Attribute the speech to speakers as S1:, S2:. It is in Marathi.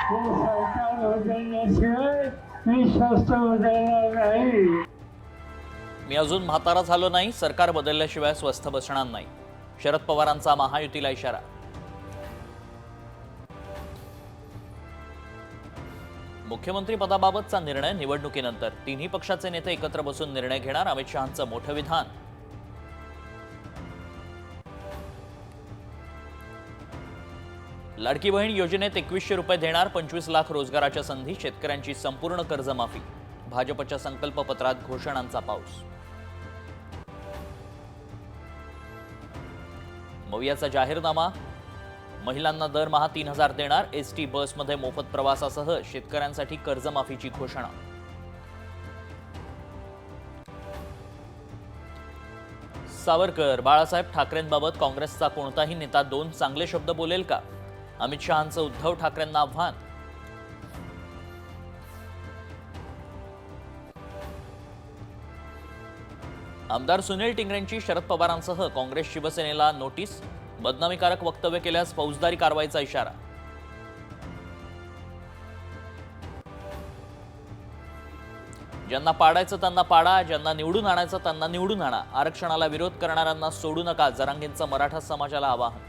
S1: हे सरकार बदलल्याशिवाय मी स्वस्त बदलणार नाही.
S2: मी अजून म्हातारा झालो नाही, सरकार बदलल्याशिवाय स्वस्थ बसणार नाही. शरद पवारांचा महायुतीला इशारा. मुख्यमंत्री पदाबाबतचा निर्णय निवडणुकीनंतर. तिन्ही पक्षाचे नेते एकत्र बसून निर्णय घेणार, अमित शहांचं मोठं विधान. लाडकी बहीण योजनेत 2100 रुपये देणार, 25 लाख रोजगाराच्या संधी, शेतकऱ्यांची संपूर्ण कर्जमाफी. भाजपच्या संकल्पपत्रात घोषणांचा पाऊस. मवियाचा जाहीरनामा. महिलांना दरमहा 3000 देणार, एसटी बसमध्ये मोफत प्रवासासह शेतकऱ्यांसाठी कर्जमाफीची घोषणा. सावरकर. बाळासाहेब ठाकरेंबाबत काँग्रेसचा कोणताही नेता 2 चांगले शब्द बोलेल का? अमित शहांचं उद्धव ठाकरेंना आव्हान. आमदार सुनील टिंगरेंची शरद पवारांसह काँग्रेस शिवसेनेला नोटीस. बदनामीकारक वक्तव्य केल्यास फौजदारी कारवाईचा इशारा. ज्यांना पाडायचं त्यांना पाडा, ज्यांना निवडून आणायचं त्यांना निवडून आणा. आरक्षणाला विरोध करणाऱ्यांना सोडू नका, जरांगेंचं मराठा समाजाला आवाहन.